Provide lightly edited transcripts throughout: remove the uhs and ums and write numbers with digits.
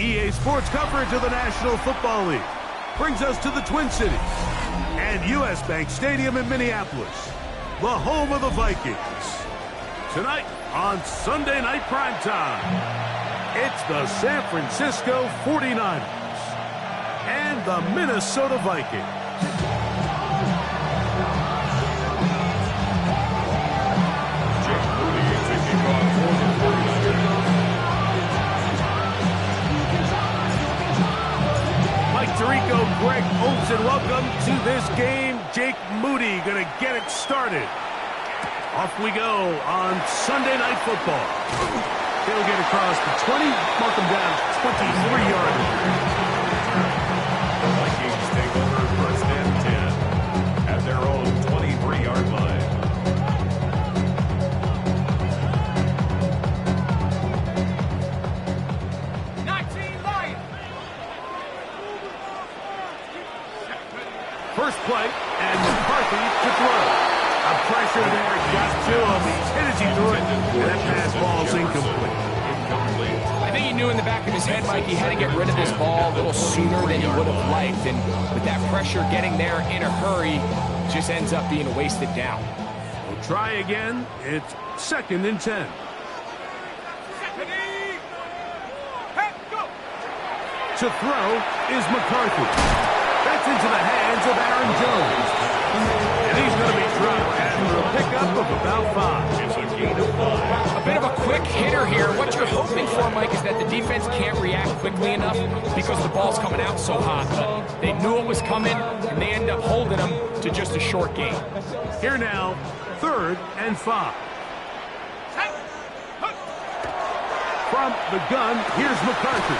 EA Sports coverage of the National Football League brings us to the Twin Cities and U.S. Bank Stadium in Minneapolis, the home of the Vikings. Tonight on Sunday Night Primetime, it's the San Francisco 49ers and the Minnesota Vikings. Tirico, Greg Olsen, welcome to this game. Jake Moody going to get it started. Off we go on Sunday Night Football. They'll get across the 20, mark them down 23-yard line. The Vikings take over first and 10 at their own 23-yard line. First play, and McCarthy to throw. A pressure there, got to him. He's hit as he threw it, and that pass ball's incomplete. I think he knew in the back of his head, Mike, he had to get rid of this ball a little sooner than he would have liked. And with that pressure getting there in a hurry, just ends up being a wasted down. We'll try again. It's 2nd and 10. To throw is McCarthy. That's into the hands of Aaron Jones. And he's going to be dropped after a pickup of about 5. It's a gain of 5. A bit of a quick hitter here. What you're hoping for, Mike, is that the defense can't react quickly enough because the ball's coming out so hot. But they knew it was coming, and they end up holding them to just a short gain. Here now, 3rd and 5. From the gun, here's McCarthy.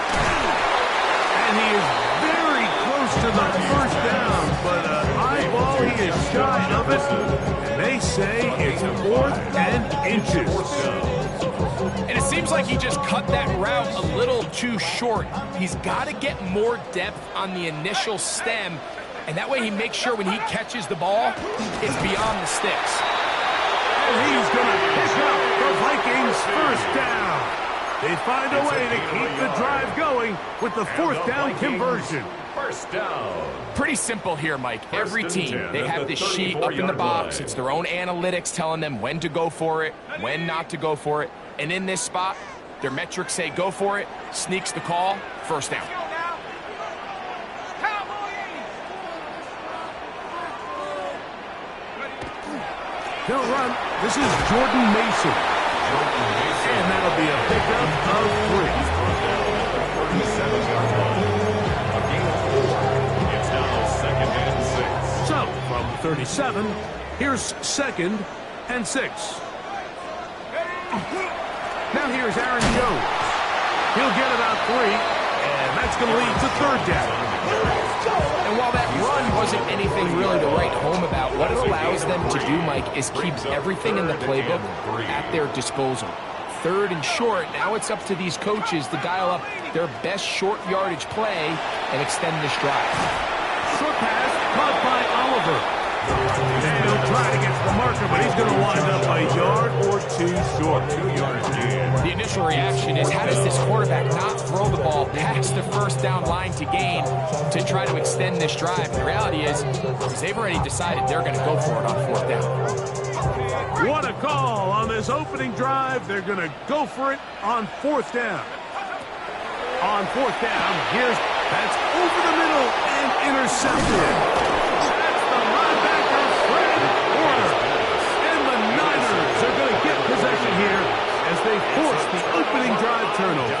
And he is very close to the first down, but high ball, he is shy of it. And they say it's 4th and inches. And it seems like he just cut that route a little too short. He's got to get more depth on the initial stem, and that way he makes sure when he catches the ball, it's beyond the sticks. And he's going to pick up the Vikings' first down. They find a way to keep the drive going with the 4th down conversion. First down. Pretty simple here, Mike. Every team, they have this sheet up in the box. It's their own analytics telling them when to go for it, when not to go for it. And in this spot, their metrics say go for it, sneaks the call, first down. He'll run. This is Jordan Mason. And that'll be a pickup of 3. It's now 2nd and 6. So, from 37, here's 2nd and 6. Now here's Aaron Jones. He'll get about 3, and that's going to lead to 3rd down. And while that run wasn't anything really to write home about, what it allows them to do, Mike, is keep everything in the playbook at their disposal. 3rd and short, now it's up to these coaches to dial up their best short yardage play and extend this drive. Short pass caught by Oliver. And he'll try to get to the marker, but he's going to wind up a yard or 2 short. 2 yards gain. The initial reaction is, how does this quarterback not throw the ball past the first down line to gain to try to extend this drive? The reality is they've already decided they're going to go for it on 4th down. What a call on this opening drive. They're going to go for it on 4th down. On 4th down, that's over the middle and intercepted. That's the linebacker, Fred Warner. And the Niners are going to get possession here as they force the opening drive turnover.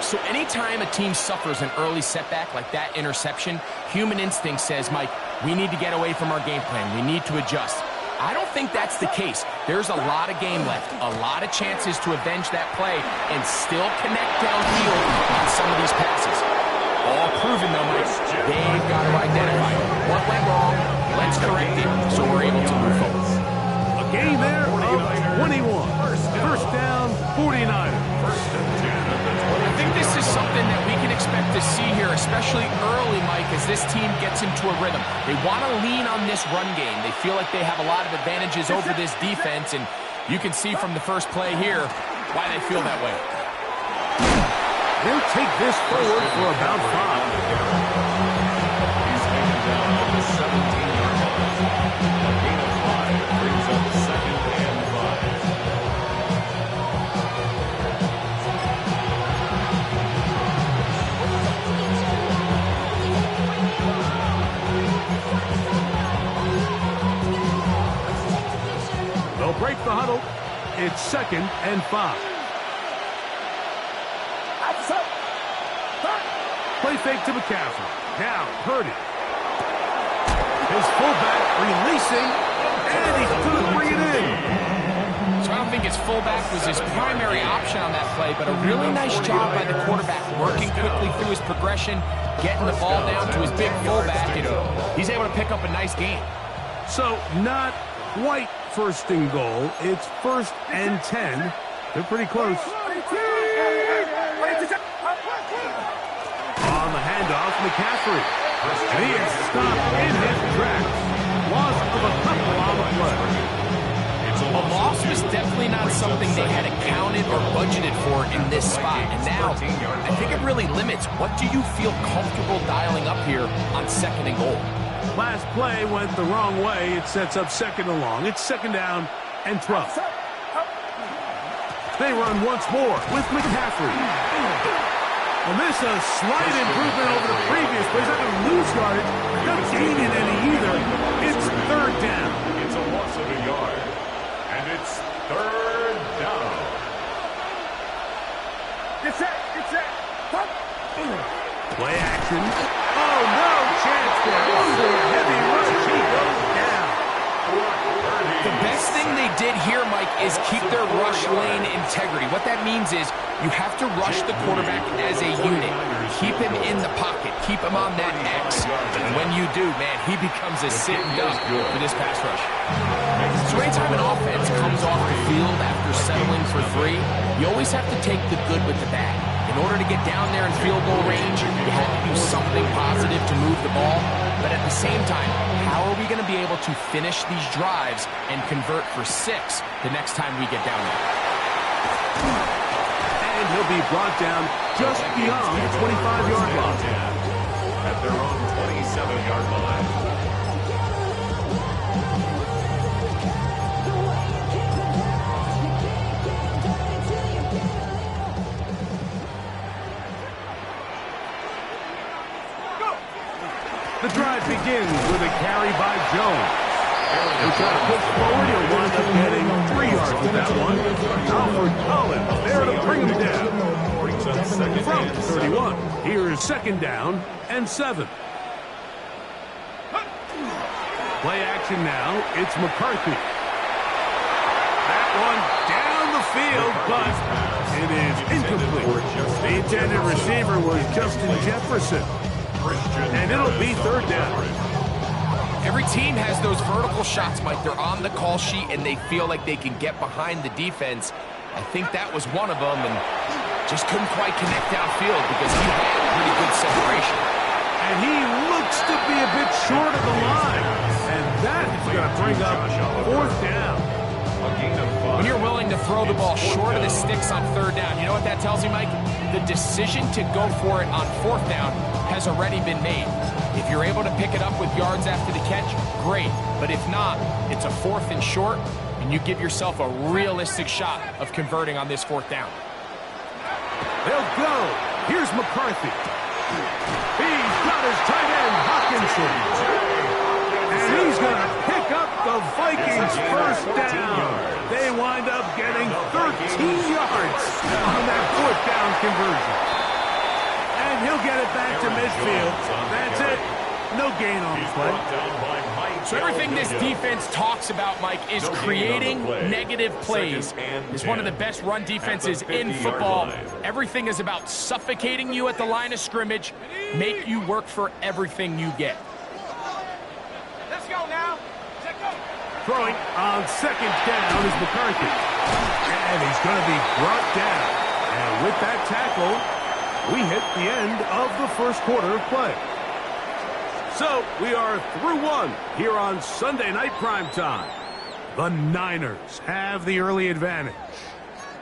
So anytime a team suffers an early setback like that interception, human instinct says, Mike, we need to get away from our game plan. We need to adjust. I don't think that's the case. There's a lot of game left, a lot of chances to avenge that play and still connect downfield on some of these passes. All proven, though, Mike, they've got to identify what went wrong, let's correct it, so we're able to move forward. A gain there of 21. First down, 49ers. I think this is something that we can expect to see here, especially early, Mike, as this team gets into a rhythm. They want to lean on this run game. They feel like they have a lot of advantages over this defense, and you can see from the first play here why they feel that way. They'll take this forward for about 5. He's taken down on the 17-yard line. A gain of 5 brings up 2nd and 5. They'll break the huddle. It's 2nd and 5. Play fake to McCaffrey. Now, Purdy. His fullback releasing, and he's going to bring it in. So I don't think his fullback was his primary option on that play, but a really nice job by the quarterback, working quickly through his progression, getting the ball down to his big fullback, and he's able to pick up a nice gain. So, not quite 1st and goal. It's 1st and 10. They're pretty close. On the handoff, McCaffrey. And he is stopped in his tracks. Loss of a couple on the play. A loss was definitely not something they had accounted or budgeted for in this spot. And now, I think it really limits. What do you feel comfortable dialing up here on 2nd and goal? Last play went the wrong way. It sets up 2nd and long. It's 2nd down and 12. They run once more with McCaffrey. And this is a slight improvement over the previous play. He's not going to lose yardage. Not gaining any either. It's 3rd down. It's a loss of a yard. And it's 3rd down. Play action. Oh, no chance there. After a heavy rush, he goes down. The best thing they did here, Mike, is keep their rush lane integrity. What that means is you have to rush the quarterback as a unit. Keep him in the pocket. Keep him on that X. And when you do, man, he becomes a sitting duck for this pass rush. So anytime an offense comes off the field after settling for 3, you always have to take the good with the bad. In order to get down there in field goal range, you have to do something positive to move the ball. But at the same time, how are we going to be able to finish these drives and convert for 6 the next time we get down there? And he'll be brought down just beyond the 25-yard line. At their own 27-yard line. The drive begins with a carry by Jones. He'll try to push forward. He'll wind up getting 3 yards with that one. Alfred Collins there to bring him down. From 31. Here's 2nd down and 7. Play action now. It's McCarthy. That one down the field, but it is incomplete. The intended receiver was Justin Jefferson. And it'll be 3rd down. Every team has those vertical shots, Mike. They're on the call sheet, and they feel like they can get behind the defense. I think that was one of them, and just couldn't quite connect downfield because he had pretty good separation. And he looks to be a bit short of the line. And that is going to bring up 4th down. When you're willing to throw the ball short of the sticks on 3rd down, you know what that tells you, Mike? The decision to go for it on 4th down has already been made. If you're able to pick it up with yards after the catch, great. But if not, it's a 4th and short, and you give yourself a realistic shot of converting on this 4th down. They'll go. Here's McCarthy. He's got his tight end, Hawkinson. And he's going to pick up the Vikings' 1st down. They wind up getting 13 yards on that 4th down conversion. And he'll get it back to midfield. That's it. No gain on the play. So everything this defense talks about, Mike, is creating negative plays. It's one of the best run defenses in football. Everything is about suffocating you at the line of scrimmage, make you work for everything you get. Let's go now. Throwing on 2nd down is McCarthy. And he's going to be brought down. And with that tackle, we hit the end of the 1st quarter of play. So we are through 1 here on Sunday Night Primetime. The Niners have the early advantage.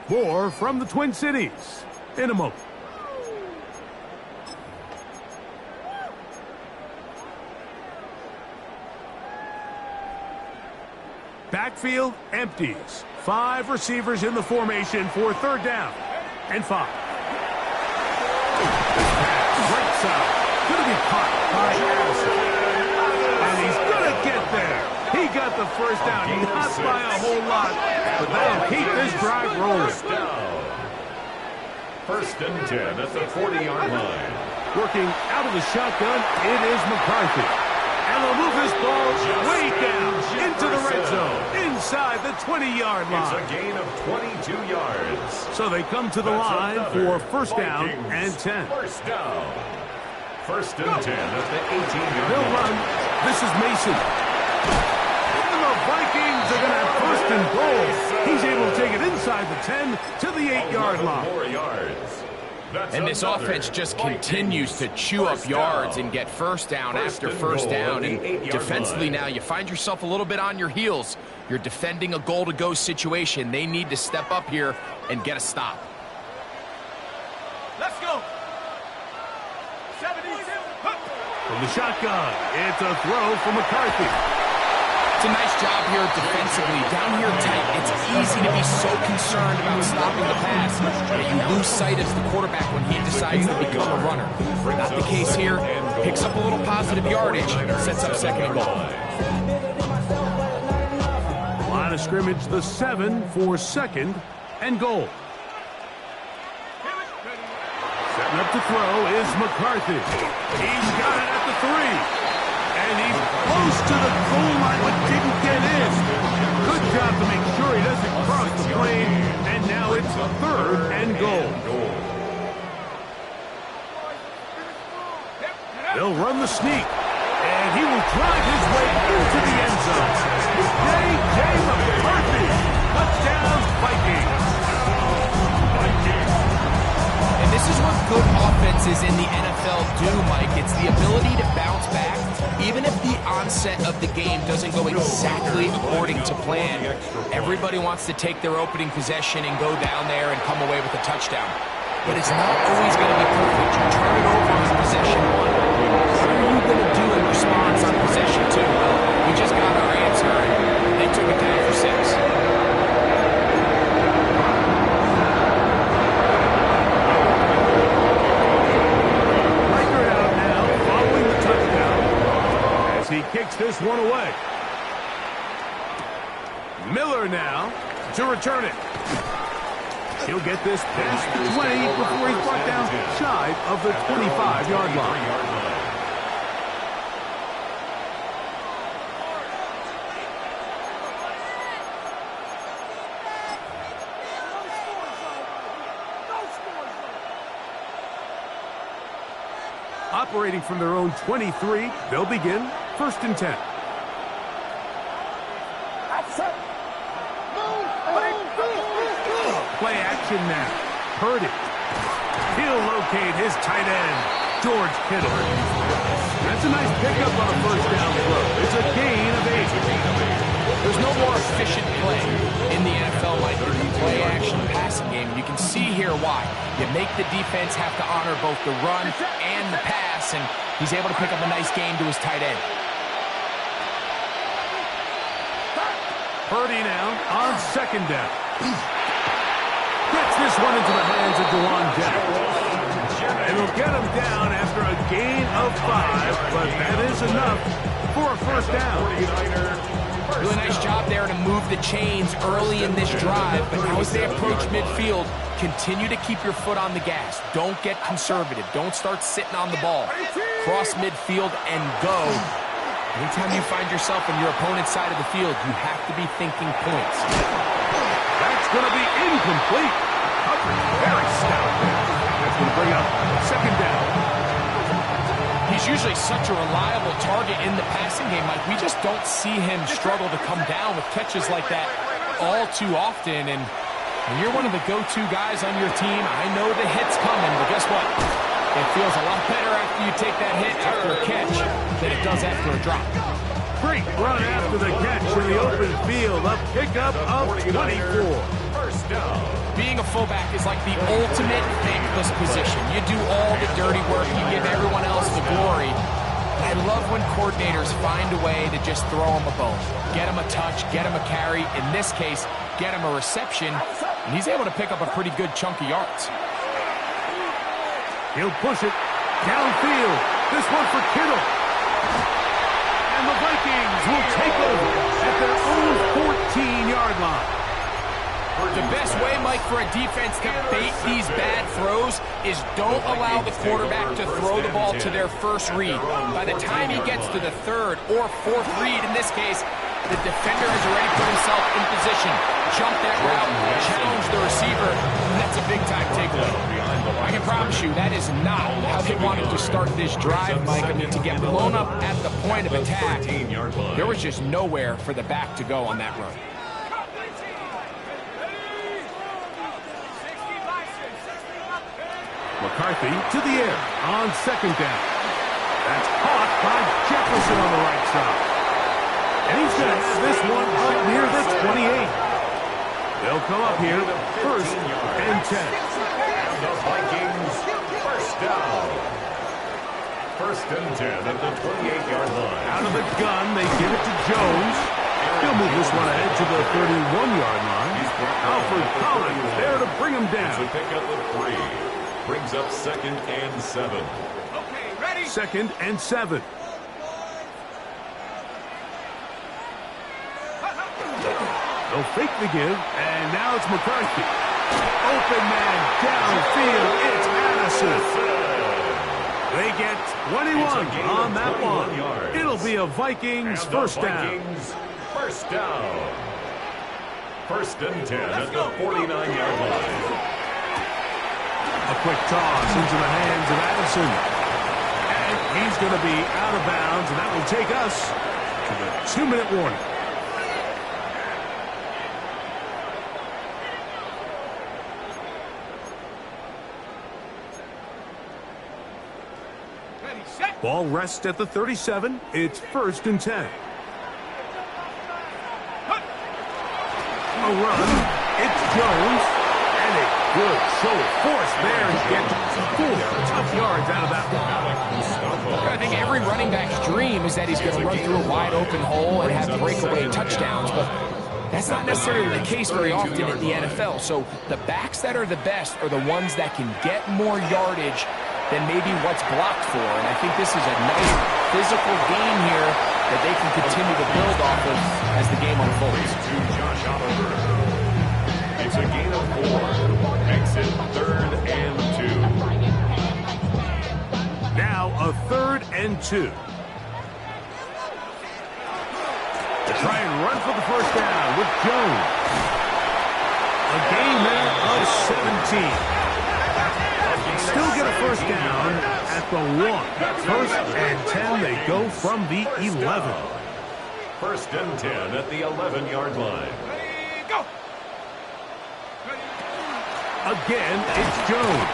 More from the Twin Cities in a moment. Backfield empties. 5 receivers in the formation for 3rd down and 5. Right side. Going to be caught by Addison. And he's going to get there. He got the first down. Not by a whole lot, but that'll keep this drive rolling. First and 10 at the 40-yard line. Working out of the shotgun, it is McCarthy. And they'll move this ball way down into the red zone, inside the 20-yard line. It's a gain of 22 yards. So they come to the line for first down and 10. First down. First and 10 at the 18-yard They'll line. run. This is Mason. And the Vikings are going to have first and goal. He's able to take it inside the 10 to the 8-yard line. More yards. And this offense just continues to chew up yards and get first down after first down. And defensively now, you find yourself a little bit on your heels. You're defending a goal-to-go situation. They need to step up here and get a stop. Let's go. 72. From the shotgun, it's a throw from McCarthy. It's a nice job here defensively. Down here tight, it's easy to be so concerned about stopping the pass that you lose sight as the quarterback when he decides to become a runner. Not the case here. Picks up a little positive yardage, sets up 2nd and goal. Line of scrimmage, the 7 for 2nd and goal. Setting up to throw is McCarthy. He's got it at the 3. And he's close to the goal line, but didn't get in. Good job to make sure he doesn't cross the plane. And now it's 3rd and goal. They'll run the sneak. And he will drive his way into the end zone. J.J. McCarthy. Touchdown, Vikings. And this is what good offenses in the NFL do, Mike. It's the ability to bounce back, even if the onset of the game doesn't go exactly according to plan. Everybody wants to take their opening possession and go down there and come away with a touchdown. But it's not always going to be perfect. You turn it over on possession 1. What are you going to do in response on possession 2? Well, we just got our answer, and they took it down for 6. He kicks this one away. Miller now to return it. He'll get this past 20 before he's brought down shy of the 25-yard line. Operating from their own 23, they'll begin first and 10. Play action now. Purdy. He'll locate his tight end, George Kittle. That's a nice pickup on a first down throw. It's a gain of 8. There's no more efficient play in the NFL like the play action passing game. You can see here why. You make the defense have to honor both the run and the pass, and he's able to pick up a nice gain to his tight end. Purdy now on 2nd down. Gets this one into the hands of Dewan Jackson. And he'll get him down after a gain of 5, but that is enough for a first down. Really nice job there to move the chains early in this drive, but now as they approach midfield, continue to keep your foot on the gas. Don't get conservative. Don't start sitting on the ball. Cross midfield and go. Anytime you find yourself on your opponent's side of the field, you have to be thinking points. That's going to be incomplete. Very stout. That's going to bring up 2nd down. He's usually such a reliable target in the passing game. Like, we just don't see him struggle to come down with catches like that all too often. And when you're one of the go-to guys on your team, I know the hit's coming, but guess what? It feels a lot better after you take that hit after a catch than it does after a drop. Great run after the catch in the open field. A pickup of 24. First down. Being a fullback is like the ultimate thankless position. You do all the dirty work. You give everyone else the glory. I love when coordinators find a way to just throw him a bone. Get him a touch, get him a carry. In this case, get him a reception, and he's able to pick up a pretty good chunk of yards. He'll push it downfield. This one for Kittle. And the Vikings will take over at their own 14-yard line. The best way, Mike, for a defense to bait these bad throws is don't allow the quarterback to throw the ball to their first read. By the time he gets to the third or fourth read, in this case, the defender has already put himself in position, jumped that route, challenged the receiver, and that's a big-time takeaway. I can promise you that is not how they wanted to start this drive, Mike. I mean, to get blown up at the point of attack, there was just nowhere for the back to go on that run. McCarthy to the air on second down. That's caught by Jefferson on the right side. And he's going to have this one up near the 28. They'll come up here, first and 10. And the Vikings, first down. First and 10 at the 28-yard line. Out of the gun, they give it to Jones. He'll move this one ahead to the 31-yard line. Alfred Collins there to bring him down. To pick up the 3. Brings up second and 7. Okay, ready? Second and 7. They'll fake the give, and now it's McCarthy. Open man downfield. It's Addison. They get 21 on that one. It'll be a Vikings first down. First down. First and 10 at the 49-yard line. A quick toss into the hands of Addison. And he's going to be out of bounds, and that will take us to the 2-minute warning. Ready, set. Ball rests at the 37. It's first and 10. A run. It's Jones. And a good show of force there to get 4 tough yards out of that one. I think every running back's dream is that he's going to run through a wide open hole and have breakaway touchdowns, but that's not necessarily the case very often in the NFL. So the backs that are the best are the ones that can get more yardage than maybe what's blocked for. And I think this is a nice physical game here that they can continue to build off of as the game unfolds. To Josh Oliver. It's a gain of 4. Makes it third and 2. Now a third and 2. To try and run for the first down with Jones. A gain there of 17. Still get a first down at the 1. First and 10, they go from the 11. First and 10 at the 11-yard line. Ready, go. Again, it's Jones.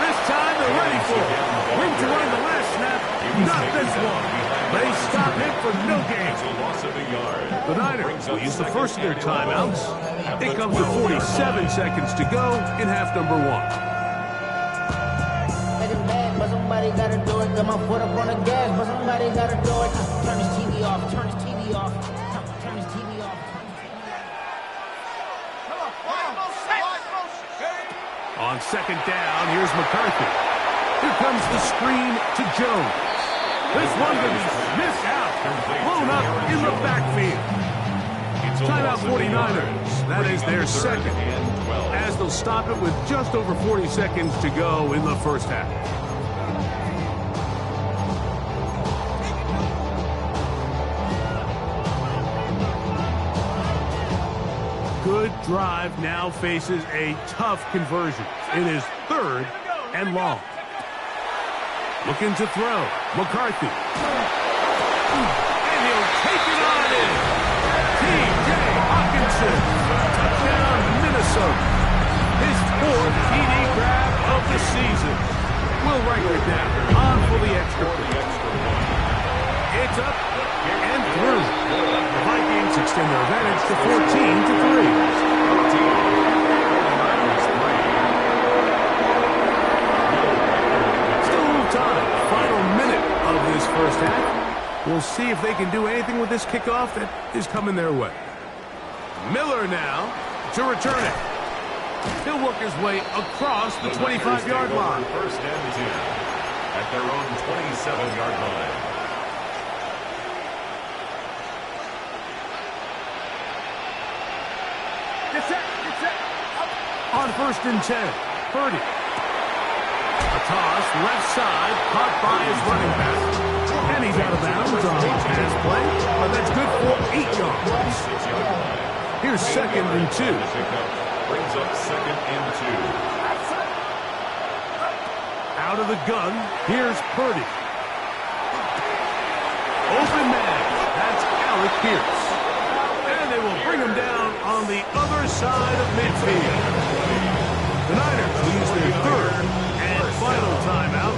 This time they're ready for it. Room to run the last snap, not this one. They stop him for no gain. It's a loss of a yard. The Niners will use the first of their timeouts. It comes with 47 seconds to go in half number 1. But somebody gotta do it. Got my foot up on the gas, but somebody gotta do it. Turn his TV off. Turn his TV off. Turn his TV off. Come on, wide motion. On second down, here's McCarthy. Here comes the screen to Jones. This one going to be missed out. Blown up in the backfield. Timeout 49ers. That is their second. As they'll stop it with just over 40 seconds to go in the first half. Good drive now faces a tough conversion. It is third and long. Looking to throw. McCarthy. And he'll take it on in. T.J. Hawkinson. Touchdown, Minnesota. His 4th TD grab of the season. We'll write it down. On for the extra point. It's up and through. The Vikings extend their advantage to 14-3. Still a little time. Final minute of this first We'll see if they can do anything with this kickoff that is coming their way. Miller now to return it. He'll work his way across the 25-yard line. First and 10 at their own 27-yard line. Get set. On first and 10, Purdy. A toss, left side, caught by his running back. And he's out of bounds on the pass play, but that's good for 8 yards. 6-yard line. Here's second and 2. Brings up second and 2. Out of the gun, here's Purdy. Open man, that's Alec Pierce. And they will bring him down on the other side of midfield. The Niners will use their third and final timeout.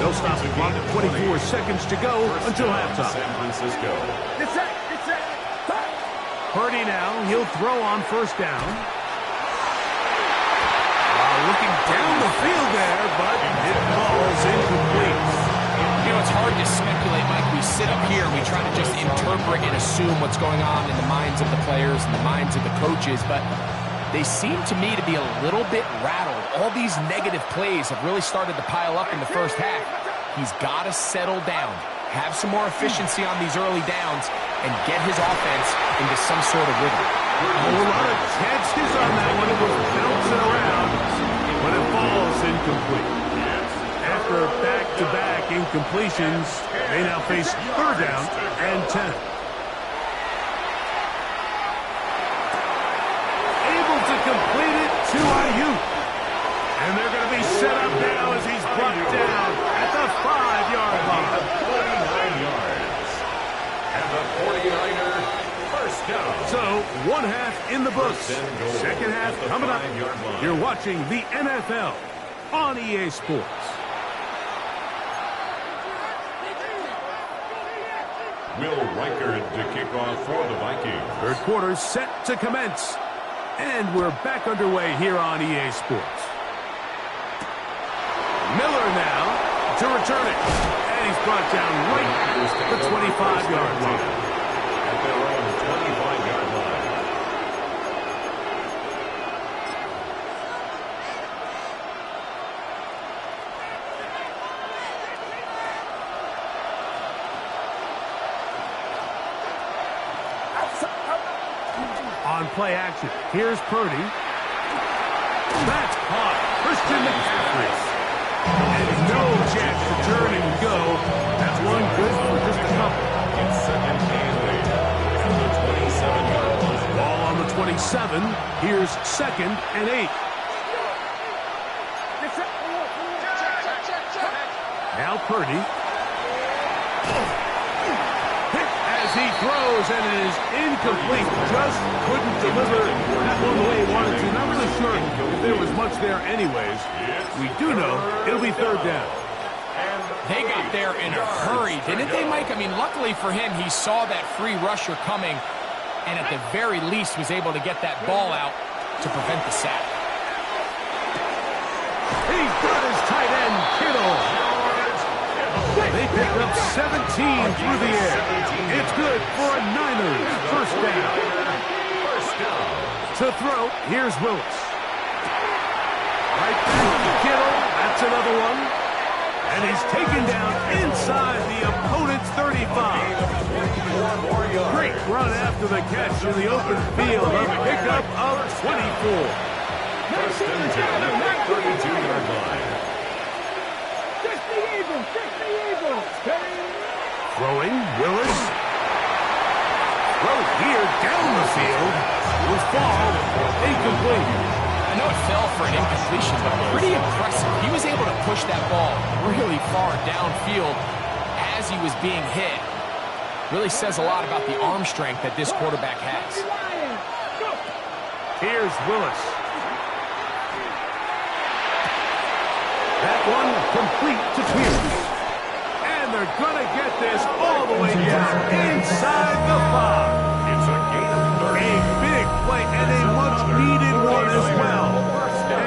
They'll stop the clock at 24 seconds to go until halftime. San Francisco. Get set. Purdy now, he'll throw on first down. Looking down the field there, but it falls incomplete. You know, it's hard to speculate, Mike. We sit up here and we try to just interpret and assume what's going on in the minds of the players and the minds of the coaches, but they seem to me to be a little bit rattled. All these negative plays have really started to pile up in the first half. He's got to settle down, have some more efficiency on these early downs, and get his offense into some sort of rhythm. A lot of chances on that one. It was bouncing around, but it falls incomplete. After back-to-back incompletions, they now face third down and 10. Able to complete it to Ayuk. And they're going to be set up now as he's brought down at the 5-yard line. 49 yards. And the 49er first down. So, one half in the books. Second half coming up. You're watching the NFL on EA Sports. Will Reichard to kick off for the Vikings. Third quarter set to commence. And we're back underway here on EA Sports. Miller now to return it. And he's brought down right at the 25-yard line. At their own 25-yard line. On play action, here's Purdy. That's caught. Christian McCaffrey. And no chance to turn and go. That's one good for just a couple. It's second and 8 at the 27-yard line. Ball on the 27. Here's second and 8. Now Purdy. As he throws, and it is incomplete. Just couldn't deliver that one the way he wanted to. Not really sure if there was much there anyways. We do know it'll be third down. They got there in a hurry, didn't they, Mike? I mean, luckily for him, he saw that free rusher coming, and at the very least was able to get that ball out to prevent the sack. He's got his tight end, Kittle. They picked up 17 through the air. It's good for a Niners first down. To throw, here's Willis. Right back to Kittle. That's another one. And he's taken down inside the opponent's 35. Great run after the catch in the open field. A pickup of 24. First and 10 at the 32-yard line. Throwing, Willis. Throw here down the field. Will fall. Incomplete. I know it fell for an incompletion, but pretty impressive. He was able to push that ball really far downfield as he was being hit. Really says a lot about the arm strength that this quarterback has. Here's Willis. That one complete to Pierce. And they're going to get this all the way down inside the 5. It's a gain of 30. A big play and a much-needed one as well.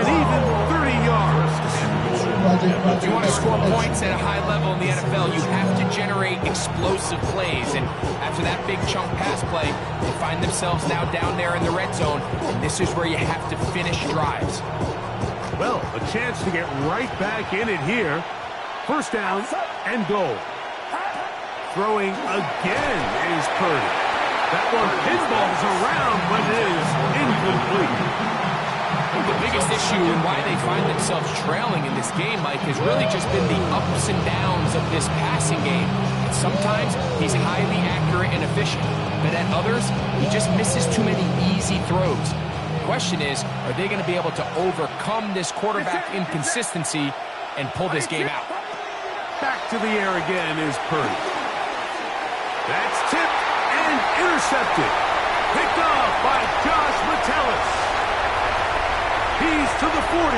And even 30 yards. If you want to score points, fights at a high level in the NFL, you have to generate explosive plays. And after that big chunk pass play, they find themselves now down there in the red zone. And this is where you have to finish drives. Well, a chance to get right back in it here. First down and goal. Throwing again is Purdy. That one pinballs around, but it is incomplete. The biggest issue and why they find themselves trailing in this game, Mike, has really just been the ups and downs of this passing game. And sometimes he's highly accurate and efficient, but at others, he just misses too many easy throws. The question is, are they going to be able to overcome this quarterback inconsistency and pull this game out? Back to the air again is Purdy. That's tipped and intercepted. Picked off by Josh Metellus. He's to the 40,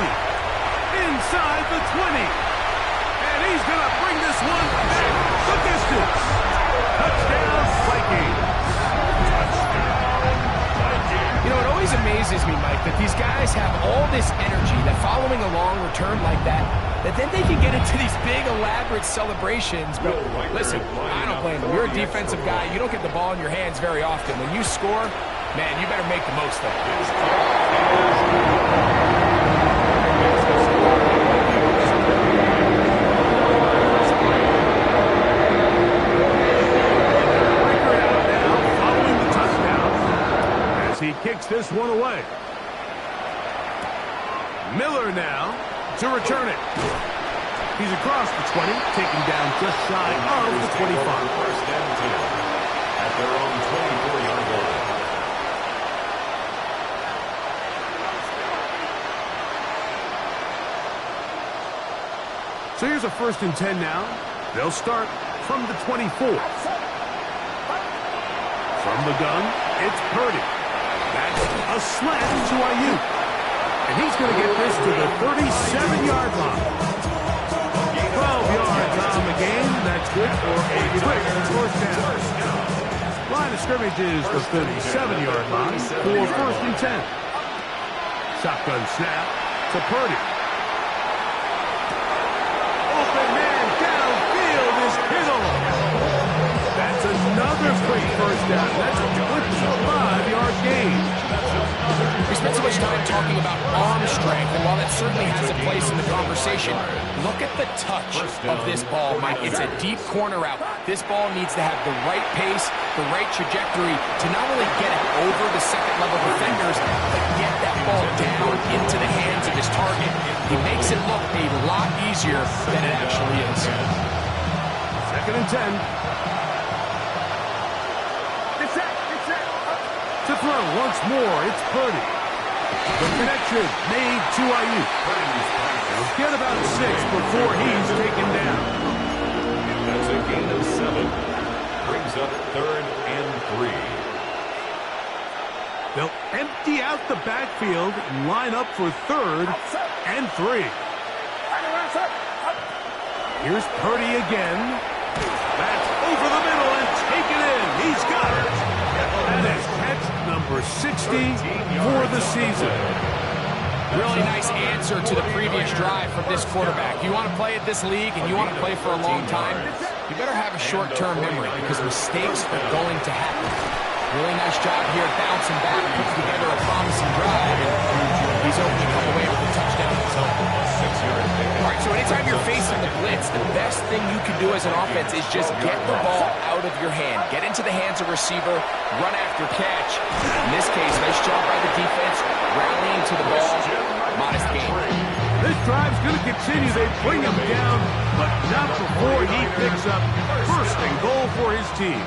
inside the 20, and he's going to bring this one back the distance. Touchdown, Vikings. You know, it always amazes me, Mike, that these guys have all this energy, that following a long return like that then they can get into these big, elaborate celebrations. But listen, I don't blame them. You're a defensive guy. You don't get the ball in your hands very often. When you score, man, you better make the most of it. He kicks this one away. Miller now to return it. He's across the 20, taken down just shy of the 25. First and 10 at their own 24-yard line. So here's a 1st and 10 now. They'll start from the 24. From the gun, it's Purdy. That's a slant to Ayuk. And he's going to get this to the 37-yard line. 12 yards on the game. That's good for a quick first down. Line of scrimmage is the 37-yard line for 1st and 10. Shotgun snap to Purdy. Open man downfield is Kittle. That's another quick first down. That's a 25-yard gain. We spent so much time talking about arm strength, and while that certainly has a place in the conversation, look at the touch of this ball, Mike. It's a deep corner route. This ball needs to have the right pace, the right trajectory to not only get it over the second-level defenders, but get that ball down into the hands of his target. He makes it look a lot easier than it actually is. 2nd and 10. To throw once more, it's Purdy. The connection made to Ayuk. He'll get about 6 before he's taken down. That's a gain of 7. Brings up 3rd and 3. They'll empty out the backfield and line up for 3rd and 3. Here's Purdy again. That's over the middle and taken in. He's got it. That is catch number 60 for the season. Really nice answer to the previous drive from this quarterback. You want to play at this league and you want to play for a long time, you better have a short-term memory because mistakes are going to happen. Really nice job here bouncing back, putting together a promising drive, and he's able to come away with a touchdown result. All right, so anytime you're facing the blitz, the best thing you can do as an offense is just get the ball out of your hand. Get into the hands of receiver, run after catch. In this case, nice job by the defense, rallying to the ball. Modest gain. This drive's going to continue. They bring him down, but not before he picks up 1st and goal for his team.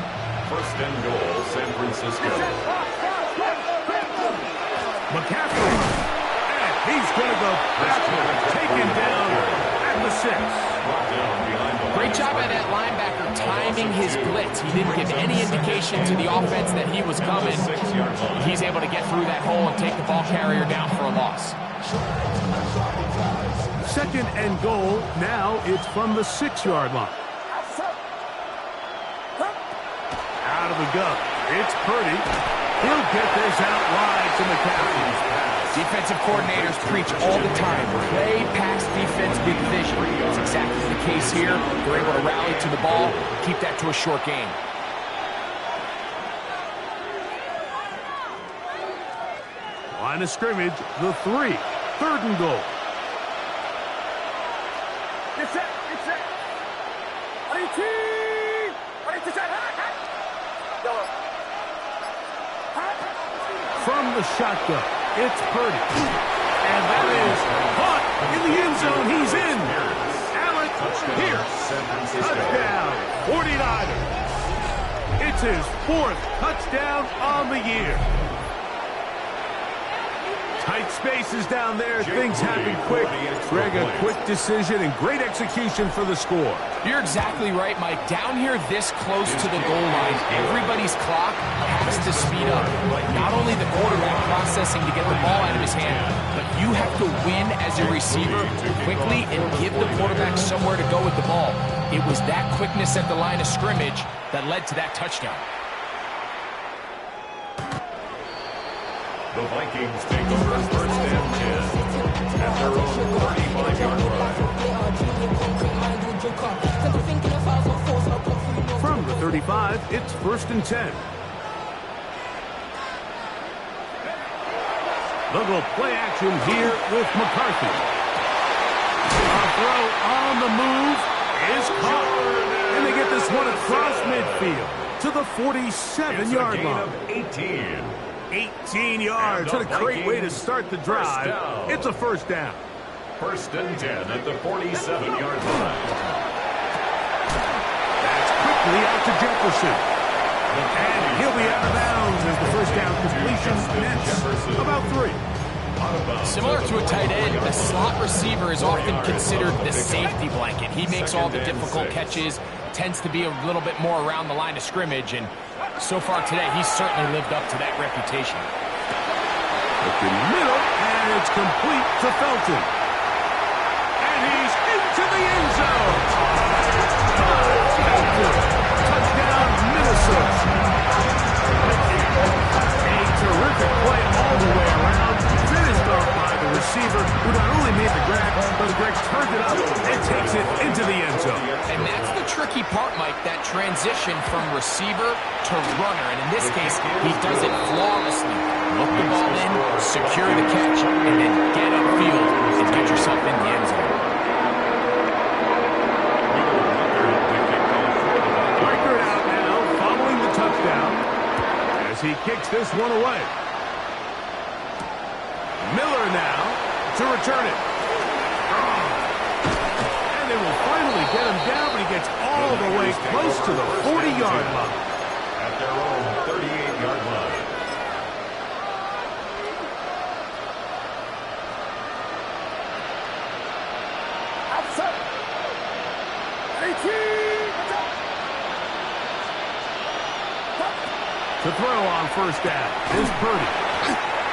1st and goal, San Francisco. McCaffrey. And he's going to go backward, taken down at the 6. Great job by that linebacker timing his blitz. He didn't give any indication to the offense that he was coming. He's able to get through that hole and take the ball carrier down for a loss. 2nd and goal. Now it's from the 6-yard line. Out of the gun. It's Purdy. He'll get this out wide to McCaffrey. Defensive coordinators preach all the time. Play pass defense with vision. It's exactly the case here. They're able to rally to the ball, keep that to a short game. Line of scrimmage, the 3. 3rd and goal. Get set. Get set. 18. 18. From the shotgun, it's Purdy. And that is caught in the end zone. He's in. Alec Pierce. Touchdown, 49ers. It's his 4th touchdown on the year. Tight spaces down there. Things happen quick. Greg, a quick decision and great execution for the score. You're exactly right, Mike. Down here this close to the goal line, everybody's clock has to speed up. Not only the quarterback processing to get the ball out of his hand, but you have to win as a receiver quickly and give the quarterback somewhere to go with the ball. It was that quickness at the line of scrimmage that led to that touchdown. The Vikings take over 1st and 10 at their own 35-yard line. From the 35, it's 1st and 10. They'll go play action here with McCarthy. A throw on the move is caught. And they get this one across midfield to the 47-yard line. 18. 18 yards. What a great way to start the drive. It's a 1st down. 1st and 10 at the 47-yard line. That's quickly out to Jefferson. And he'll be out of bounds as the 1st down completion nets about 3. Similar to a tight end, the slot receiver is often considered the safety blanket. He makes all the difficult catches, tends to be a little bit more around the line of scrimmage, and so far today, he's certainly lived up to that reputation. Looking middle, and it's complete to Felton. And he's into the end zone. Touchdown, Minnesota. A terrific play all the way around. Finished off by the receiver, who not only made the grab, but Greg turned it up and takes it into the end zone. And that's the tricky part, Mike, that transition from receiver to runner. And in this case, he does it flawlessly. Look the ball in, secure the catch, and then get upfield and get yourself in the end zone. Record out now, following the touchdown, as he kicks this one away. Miller now to return it. And they will finally get him down, but he gets all the way close to the 40-yard line. At their own 38-yard line. Outside. 18. To throw on 1st down is Purdy.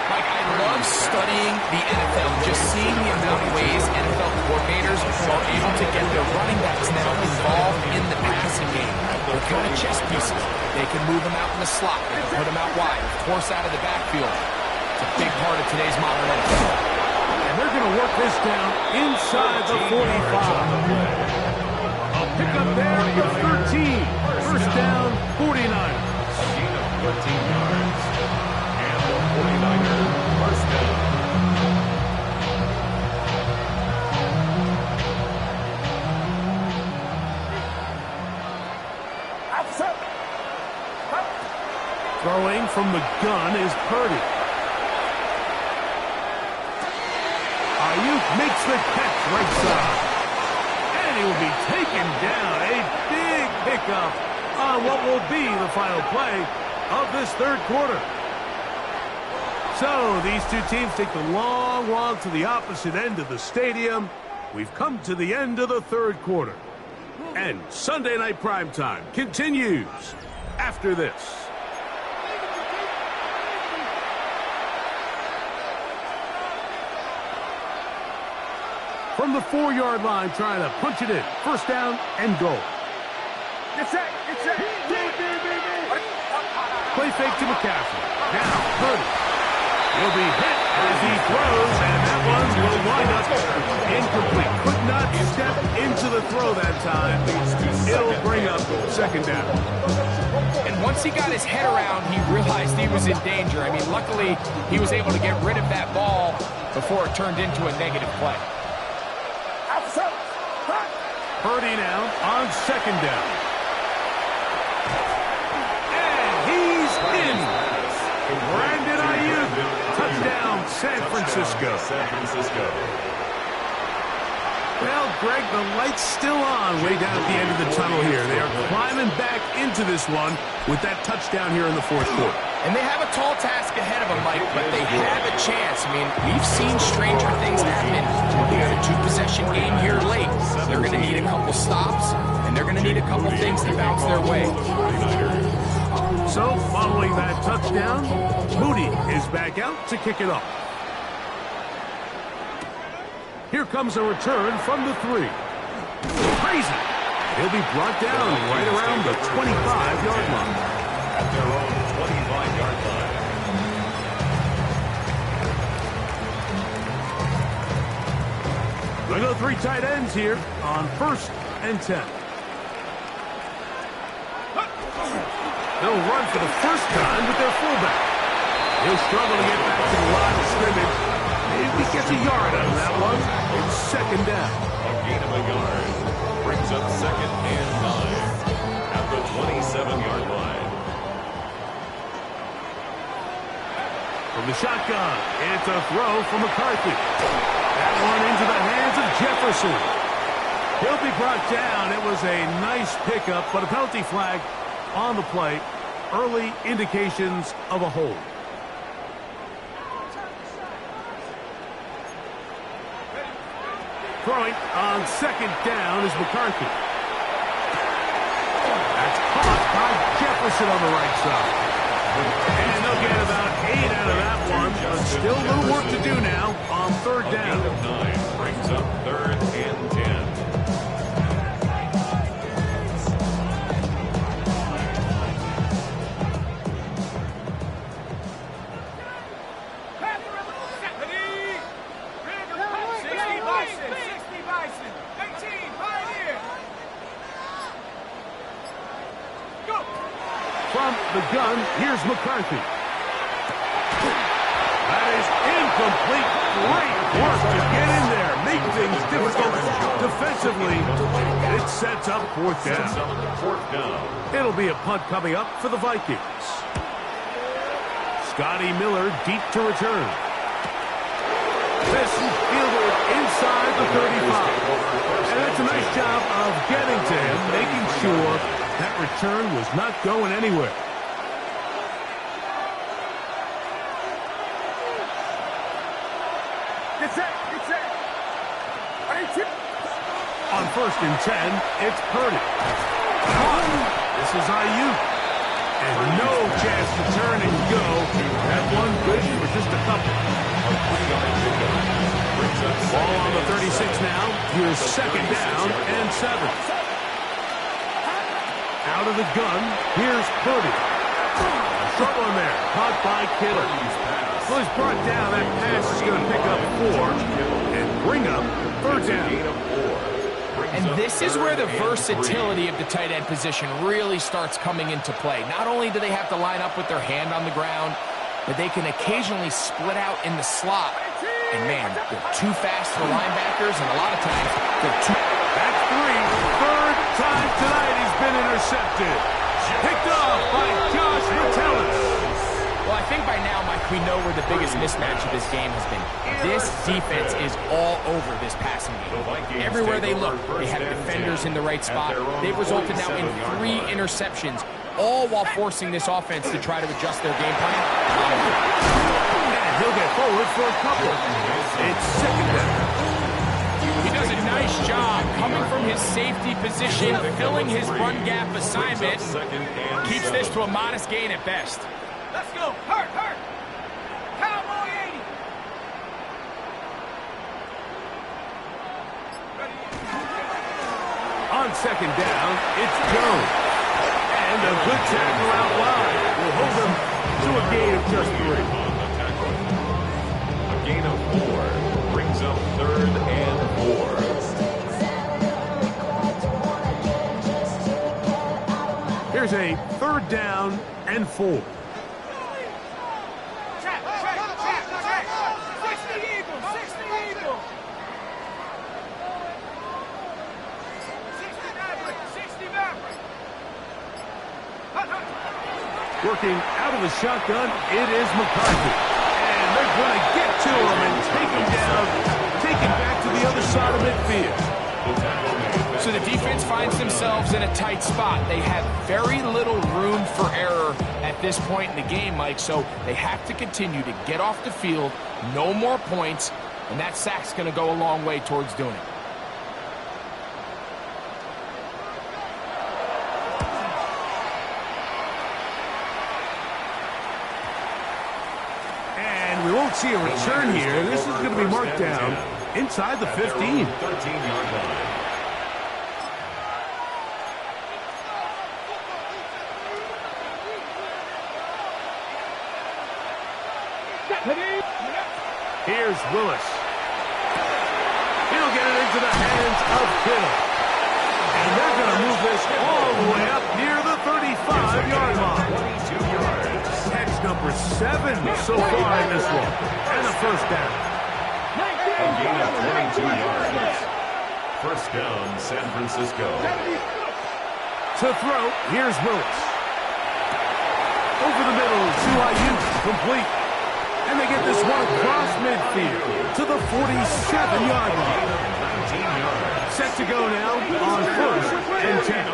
Mike, I love studying the NFL, just seeing the amount of ways NFL coordinators are able to get their running backs now involved in the passing game. They're kind of chess pieces. They can move them out in the slot. They can put them out wide, of course, out of the backfield. It's a big part of today's modern NFL. And they're going to work this down inside the 45. A pickup there of 13. 1st down, 49. A gain of 14 yards. And the 49er 1st down. Throwing from the gun is Purdy. Ayuk makes the catch right side. And he will be taken down. A big pickup on what will be the final play of this 3rd quarter. So these two teams take the long walk to the opposite end of the stadium. We've come to the end of the 3rd quarter. And Sunday Night Primetime continues after this. From the 4-yard line, trying to punch it in. 1st down and goal. Get set. Get set. Play fake to McCaffrey. Now, Purdy. Will be hit as he throws, and that one will wind up incomplete. Could not step into the throw that time. It'll bring up second down. And once he got his head around, he realized he was in danger. I mean, luckily, he was able to get rid of that ball before it turned into a negative play. Purdy now on second down. And he's in. Brandon Ayuk, touchdown, San Francisco. Well, Greg, the light's still on way down at the end of the tunnel here. They are climbing back into this one with that touchdown here in the fourth quarter. And they have a tall task ahead of them, Mike, but they have a chance. I mean, we've seen stranger things happen. They got a two-possession game here late. They're going to need a couple stops, and they're going to need a couple things to bounce their way. So, following that touchdown, Moody is back out to kick it off. Here comes a return from the 3. Crazy. He'll be brought down right around the 25-yard line. At their own 25-yard line. They go 3 tight ends here on 1st and 10. They'll run for the first time with their fullback. He'll struggle to get back to the line of scrimmage. Maybe he gets a yard out of that one. It's second down. A gain of a yard brings up 2nd and 9 at the 27-yard line. From the shotgun, it's a throw from McCarthy. That one into the hands of Jefferson. He'll be brought down. It was a nice pickup, but a penalty flag on the play. Early indications of a hold. Throwing on second down is McCarthy. That's caught by Jefferson on the right side. And they'll get about 8 out of that one. But still a little work to do now on third down. A gain of 9 brings up 3rd and 10. From the gun, here's McCarthy. That is incomplete. Great work to get in there. Make things difficult defensively. It sets up fourth down. It'll be a punt coming up for the Vikings. Scotty Miller deep to return. This fielded inside the 35. And that's a nice job of getting to him, making sure that return was not going anywhere. Get set. On 1st and 10, it's Purdy. This is Ayuk. And no chance to turn and go. That one good for just a couple. Ball on the 36 now. Here's second down and 7. Out of the gun, here's Purdy. Trouble in there, caught by Kittle. Well, he's brought down. That pass is going to pick up 4 and bring up third down. And this is where the versatility of the tight end position really starts coming into play. Not only do they have to line up with their hand on the ground, but they can occasionally split out in the slot. And man, they're too fast for linebackers, and a lot of times they're too... That's 3. Third time tonight he's been intercepted. Picked off by Josh Metellus. Well, I think by now, Mike, we know where the biggest mismatch of this game has been. This defense is all over this passing game. Everywhere they look, they have defenders in the right spot. They've resulted now in 3 interceptions, all while forcing this offense to try to adjust their game plan. And he'll get forward for a couple. It's second down. He does a nice job coming from his safety position, filling his run gap assignment. Keeps this to a modest gain at best. Let's go. Hurt. Cowboy 80. On second down, it's Jones. And a good tackle out wide will hold him to a gain of just 3. Here's a 3rd down and 4. Check. 60 Eagles. 60 Eagles. 60 Maverick. Working out of the shotgun, it is McCarthy. And they're going to get to him and take him down, take him back to the other side of midfield. So the defense finds themselves in a tight spot. They have very little room for error at this point in the game, Mike, so they have to continue to get off the field, no more points, and that sack's going to go a long way towards doing it. And we won't see a return here. This is going to be marked down inside the 15. 13-yard line. Here's Willis. He'll get it into the hands of Kittle. And they're going to move this all the way up near the 35-yard line. 22 yards. Catch number 7 so far in this one. And a 1st down. A gain of 22 yards. 1st down, San Francisco. To throw, here's Willis. Over the middle to Ayuk, complete. And they get this one across midfield to the 47-yard line. 19 yards. Set to go now on 1st and 10.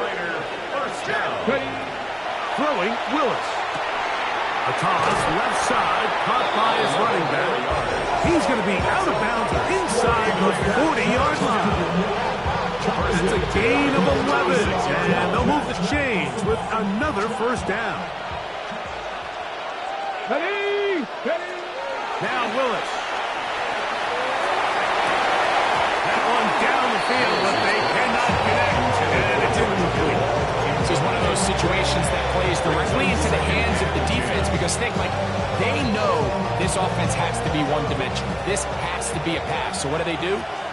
1st down. Throwing, Willis. A toss left side, caught by his running back. He's going to be out of bounds inside the 40-yard line. That's a gain of 11, and they'll move the chains with another 1st down. Now Willis. That one down the field, but they cannot connect, and it's incomplete. This is one of those situations that plays directly into the hands of the defense because think, like, they know this offense has to be one-dimensional. This has to be a pass. So what do?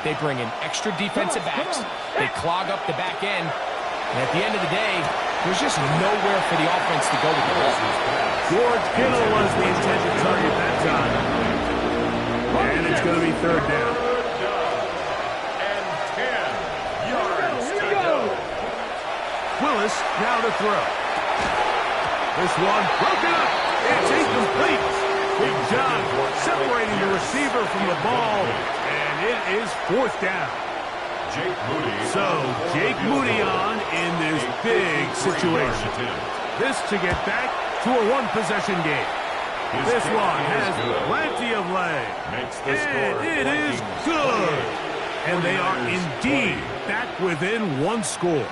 They bring in extra defensive backs. They clog up the back end. And at the end of the day, there's just nowhere for the offense to go with the ball. George Kittle was the intended target that time. And it's going to be 3rd down. And 10 yards to go. Willis now to throw. This one broken up. It's incomplete. Big job separating the receiver from the ball. And it is 4th down. Jake Moody. So, Jake Moody on in this big situation. This to get back to a 1-possession game. This one has plenty of leg. And it is good. And they are indeed back within 1 score.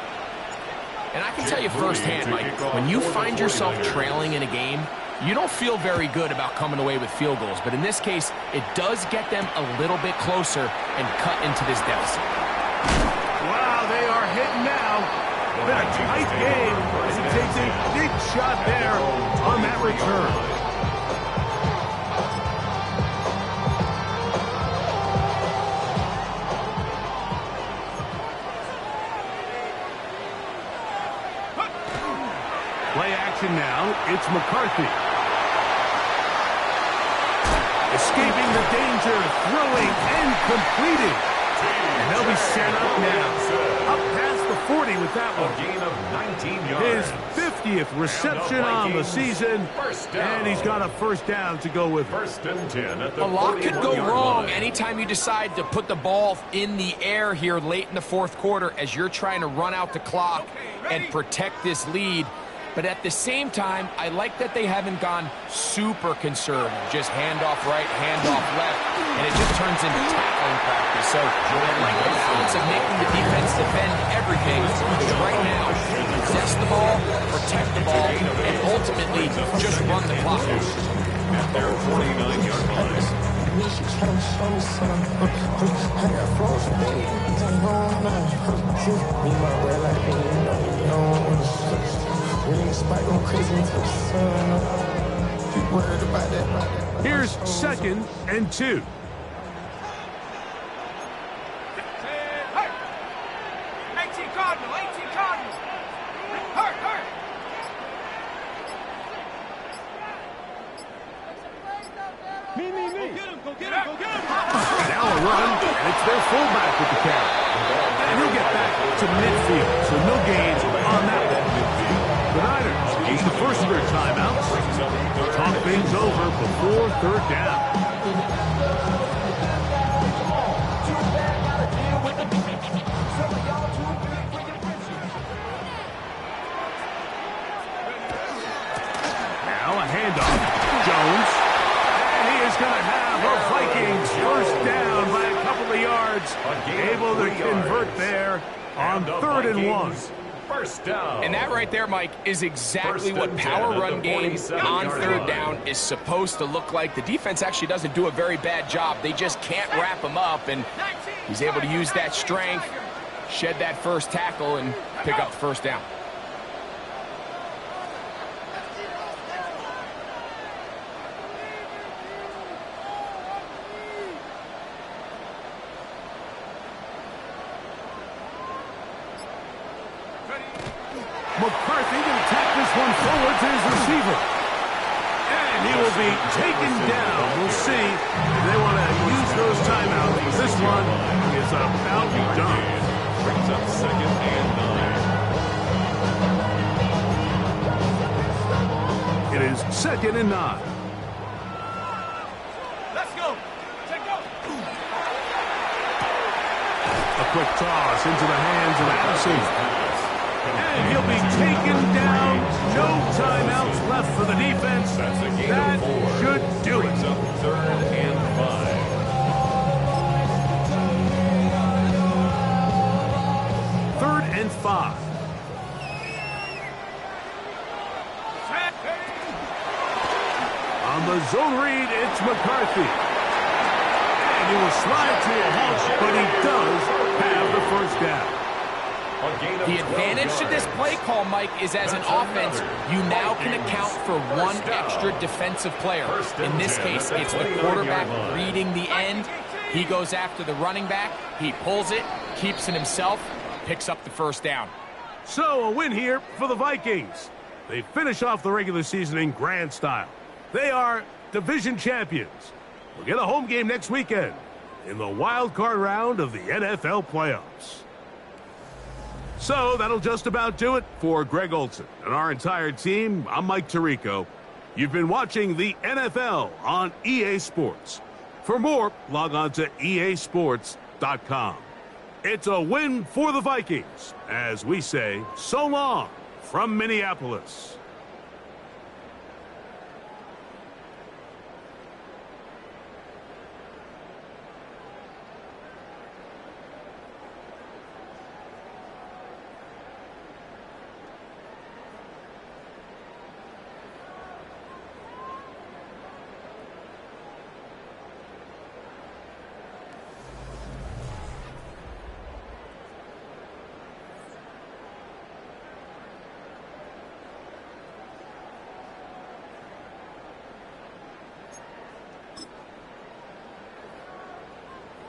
And I can tell you firsthand, Mike, when you find yourself trailing in a game, you don't feel very good about coming away with field goals. But in this case, it does get them a little bit closer and cut into this deficit. Wow, they are hitting now. Been a tight game. And he takes a big shot there on that return. Play action now. It's McCarthy. Escaping the danger, throwing and completing. And they'll be set up now. Up past the 40 with that one. A gain of 19 yards. His 50th reception on the season. And he's got a 1st down to go with. 1st and 10 at the A lot could go 41-yard wrong line. anytime you decide to put the ball in the air here late in the 4th quarter as you're trying to run out the clock and protect this lead. But at the same time, I like that they haven't gone super conservative. Just handoff right, handoff left, and it just turns into tackling practice. So I like the balance of making the defense defend everything. Because right now, possess the ball, protect the ball, and ultimately just run the clock. At their 49-yard line. Here's 2nd and 2. Now a run, and it's their fullback with the carry. And he'll get back to midfield, so no gains on that one. The Niners use the first of their timeouts. Talk things over before third down. Now a handoff. Jones. And he is going to have a Vikings first down by a couple of yards. Able to convert there on 3rd and 1. First down. And that right there, Mike, is exactly what power run game on 3rd down is supposed to look like. The defense actually doesn't do a very bad job. They just can't wrap him up, and he's able to use that strength, shed that first tackle, and pick up the first down. McCarthy going to tap this one forward to his receiver. And he will be taken down. We'll see if they want to use those timeouts. This one is about done. Brings up 2nd and 9. It is 2nd and 9. Let's go. Check go. A quick toss into the hands of Addison. And he'll be taken down. No timeouts left for the defense. That's a gain that of 4. should do it. Brings up 3rd and 5. 3rd and 5. On the zone read, it's McCarthy. And he will slide to a halt, but he does have the first down. The advantage to this play call, Mike, is as an offense, you now can account for one extra defensive player. In this case, it's the quarterback reading the end. He goes after the running back. He pulls it, keeps it himself, picks up the first down. So a win here for the Vikings. They finish off the regular season in grand style. They are division champions. We'll get a home game next weekend in the wild card round of the NFL playoffs. So that'll just about do it for Greg Olson and our entire team. I'm Mike Tirico. You've been watching the NFL on EA Sports. For more, log on to easports.com. It's a win for the Vikings, as we say so long from Minneapolis.